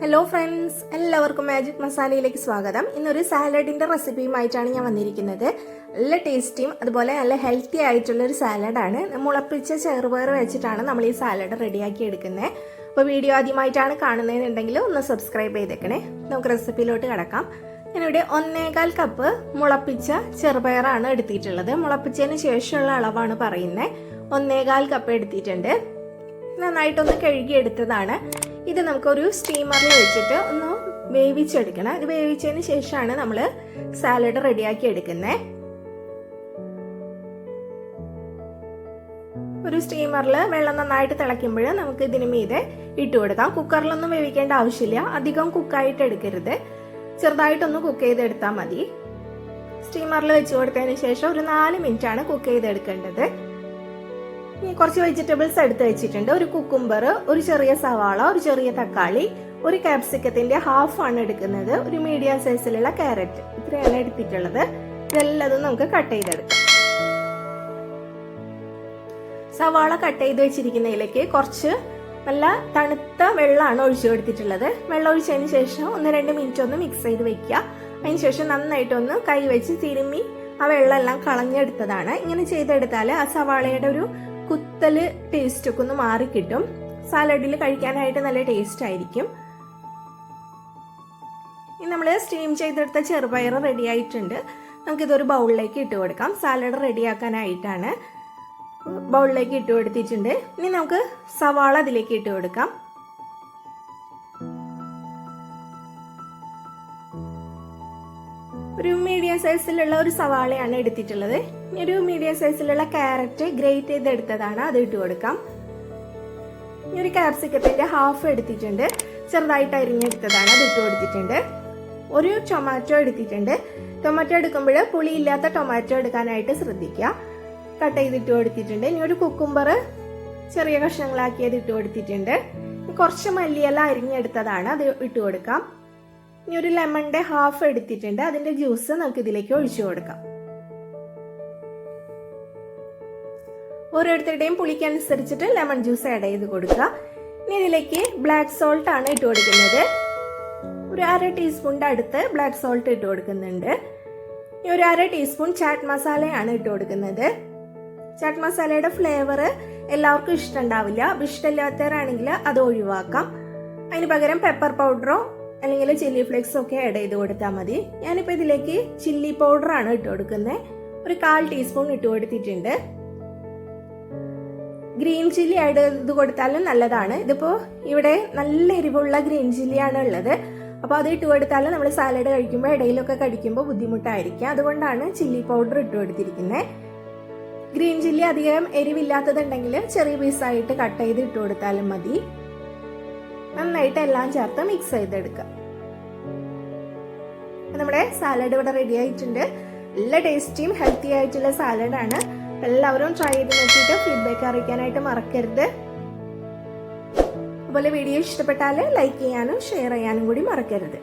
Hello friends, എല്ലാവർക്കും magic മസാലയിലേക്ക് സ്വാഗതം. ഇന്നൊരു സാലഡിന്റെ റെസിപ്പിയുമായിട്ടാണ് ഞാൻ വന്നിരിക്കുന്നത്. നല്ല ടേസ്റ്റിയും അതുപോലെ നല്ല ഹെൽത്തി ആയിട്ടുള്ള ഒരു സാലഡാണ്. മുളപ്പിച്ച ചെറുപയർ വെച്ചിട്ടാണ് നമ്മൾ ഈ സാലഡ് റെഡിയാക്കി എടുക്കുന്നത്. അപ്പോൾ വീഡിയോ ആദ്യമായിട്ടാണ് കാണുന്നതെന്നുണ്ടെങ്കിൽ ഒന്ന് സബ്സ്ക്രൈബ് ചെയ്തേക്കണേ. നമുക്ക് റെസിപ്പിയിലോട്ട് കിടക്കാം. ഞാനിവിടെ 1.25 കപ്പ് മുളപ്പിച്ച ചെറുപയറാണ് എടുത്തിട്ടുള്ളത്. മുളപ്പിച്ചതിന് ശേഷമുള്ള അളവാണ് പറയുന്നത്. 1.25 കപ്പ് എടുത്തിട്ടുണ്ട്. നന്നായിട്ടൊന്ന് കഴുകി എടുത്തതാണ്. ഇത് നമുക്കൊരു സ്റ്റീമറിൽ വെച്ചിട്ട് ഒന്ന് വേവിച്ചെടുക്കണം. ഇത് വേവിച്ചതിന് ശേഷമാണ് നമ്മൾ സാലഡ് റെഡിയാക്കി എടുക്കുന്നത്. ഒരു സ്റ്റീമറിൽ വെള്ളം നന്നായിട്ട് തിളയ്ക്കുമ്പോൾ നമുക്ക് ഇതിന് മീതെ ഇട്ട് കൊടുക്കാം. കുക്കറിലൊന്നും വേവിക്കേണ്ട ആവശ്യമില്ല. അധികം കുക്കായിട്ട് എടുക്കരുത്, ചെറുതായിട്ടൊന്ന് കുക്ക് ചെയ്തെടുത്താൽ മതി. സ്റ്റീമറിൽ വെച്ച് കൊടുത്തതിന് ശേഷം ഒരു 4 മിനിറ്റാണ് കുക്ക് ചെയ്തെടുക്കേണ്ടത്. കുറച്ച് വെജിറ്റബിൾസ് എടുത്ത് വെച്ചിട്ടുണ്ട്. ഒരു കുക്കുംബർ, ഒരു ചെറിയ സവാള, ഒരു ചെറിയ തക്കാളി, ഒരു ക്യാപ്സിക്കത്തിന്റെ ഹാഫ് ആണ് എടുക്കുന്നത്, ഒരു മീഡിയം സൈസിലുള്ള ക്യാരറ്റ്, ഇത്രയാണ് എടുത്തിട്ടുള്ളത്. ഇതെല്ലാം നമുക്ക് കട്ട് ചെയ്തെടുക്കാം. സവാള കട്ട് ചെയ്ത് വെച്ചിരിക്കുന്നതിലേക്ക് കുറച്ച് നല്ല തണുത്ത വെള്ളമാണ് ഒഴിച്ചു കൊടുത്തിട്ടുള്ളത്. വെള്ളം ഒഴിച്ചതിന് ശേഷം 1-2 മിനിറ്റ് ഒന്ന് മിക്സ് ചെയ്ത് വെക്കുക. അതിനുശേഷം നന്നായിട്ടൊന്ന് കൈ വെച്ച് തിരുമ്മി ആ വെള്ളം എല്ലാം കളഞ്ഞെടുത്തതാണ്. ഇങ്ങനെ ചെയ്തെടുത്താൽ ആ സവാളയുടെ ഒരു കുത്തല് ടേസ്റ്റ് ഒക്കെ ഒന്ന് മാറി കിട്ടും. സാലഡിൽ കഴിക്കാനായിട്ട് നല്ല ടേസ്റ്റ് ആയിരിക്കും. ഇനി നമ്മൾ സ്റ്റീം ചെയ്തെടുത്ത ചെറുപയർ റെഡി ആയിട്ടുണ്ട്. നമുക്കിതൊരു ബൗളിലേക്ക് ഇട്ട് കൊടുക്കാം. സാലഡ് റെഡിയാക്കാനായിട്ടാണ് ബൗളിലേക്ക് ഇട്ട് കൊടുത്തിട്ടുണ്ട്. ഇനി നമുക്ക് സവാള അതിലേക്ക് ഇട്ട് കൊടുക്കാം. ഒരു മീഡിയം സൈസിലുള്ള ഒരു സവാളയാണ് എടുത്തിട്ടുള്ളത്. ഇനി ഒരു മീഡിയം സൈസിലുള്ള ക്യാരറ്റ് ഗ്രേറ്റ് ചെയ്തെടുത്തതാണ്, അത് ഇട്ട് കൊടുക്കാം. ഇനി ഒരു ക്യാപ്സിക്കത്തിന്റെ ഹാഫ് എടുത്തിട്ടുണ്ട്, ചെറുതായിട്ട് അരിഞ്ഞെടുത്തതാണ്, അത് ഇട്ട് കൊടുത്തിട്ടുണ്ട്. ഒരു ടൊമാറ്റോ എടുത്തിട്ടുണ്ട്. ടൊമാറ്റോ എടുക്കുമ്പോൾ പുളിയില്ലാത്ത ടൊമാറ്റോ എടുക്കാനായിട്ട് ശ്രദ്ധിക്കുക. കട്ട് ചെയ്തിട്ട് കൊടുത്തിട്ടുണ്ട്. ഇനി ഒരു കുക്കുംബർ ചെറിയ കഷ്ണങ്ങളാക്കിയത് ഇട്ട് കൊടുത്തിട്ടുണ്ട്. കുറച്ച് മല്ലിയില അരിഞ്ഞെടുത്തതാണ്, അത് ഇട്ട് കൊടുക്കാം. ഇനി ഒരു ലെമണിന്റെ ഹാഫ് എടുത്തിട്ടുണ്ട്. അതിന്റെ ജ്യൂസ് നമുക്ക് ഇതിലേക്ക് ഒഴിച്ചു കൊടുക്കാം. ഓരോരുത്തരുടെയും പുളിക്കനുസരിച്ചിട്ട് ലെമൺ ജ്യൂസ് ആഡ് ചെയ്ത് കൊടുക്കുക. ഇനി ഇതിലേക്ക് ബ്ലാക്ക് സോൾട്ട് ആണ് ഇട്ട് കൊടുക്കുന്നത്. ഒരു 1/2 ടീസ്പൂണിന്റെ അടുത്ത് ബ്ലാക്ക് സോൾട്ട് ഇട്ട് കൊടുക്കുന്നുണ്ട്. ഇനി ഒരു 1/2 ടീസ്പൂൺ ചാറ്റ് മസാലയാണ് ഇട്ട് കൊടുക്കുന്നത്. ചാറ്റ് മസാലയുടെ ഫ്ലേവർ എല്ലാവർക്കും ഇഷ്ടമുണ്ടാവില്ല. ഇഷ്ടമില്ലാത്തവരാണെങ്കിൽ അത് ഒഴിവാക്കാം. അതിന് പകരം പെപ്പർ പൗഡറോ അല്ലെങ്കിൽ ചില്ലി ഫ്ലേക്സ് ഒക്കെ ആഡ് ചെയ്ത് കൊടുത്താൽ മതി. ഞാനിപ്പോൾ ഇതിലേക്ക് ചില്ലി പൗഡർ ആണ് ഇട്ട് കൊടുക്കുന്നത്. ഒരു 1/4 ടീസ്പൂൺ ഇട്ട് കൊടുത്തിട്ടുണ്ട്. ഗ്രീൻ ചില്ലി ആഡ് ചെയ്ത് കൊടുത്താലും നല്ലതാണ്. ഇതിപ്പോൾ ഇവിടെ നല്ല എരിവുള്ള ഗ്രീൻ ചില്ലിയാണ് ഉള്ളത്. അപ്പോൾ അത് ഇട്ട് കൊടുത്താലും നമ്മൾ സാലഡ് കഴിക്കുമ്പോൾ ഇടയിലൊക്കെ കടിക്കുമ്പോൾ ബുദ്ധിമുട്ടായിരിക്കും. അതുകൊണ്ടാണ് ചില്ലി പൗഡർ ഇട്ട് കൊടുത്തിരിക്കുന്നത്. ഗ്രീൻ ചില്ലി അധികം എരിവില്ലാത്തതുണ്ടെങ്കിൽ ചെറിയ പീസായിട്ട് കട്ട് ചെയ്ത് ഇട്ട് കൊടുത്താലും മതി. നന്നായിട്ട് എല്ലാം ചേർത്ത് മിക്സ് ചെയ്തെടുക്കുക. നമ്മുടെ സാലഡ് ഇവിടെ റെഡി ആയിട്ടുണ്ട്. നല്ല ടേസ്റ്റിയും ഹെൽത്തി ആയിട്ടുള്ള സാലഡാണ്. എല്ലാവരും ട്രൈ ചെയ്ത് നോക്കിയിട്ട് ഫീഡ്ബാക്ക് അറിയിക്കാനായിട്ട് മറക്കരുത്. അതുപോലെ വീഡിയോ ഇഷ്ടപ്പെട്ടാൽ ലൈക്ക് ചെയ്യാനും ഷെയർ ചെയ്യാനും കൂടി മറക്കരുത്.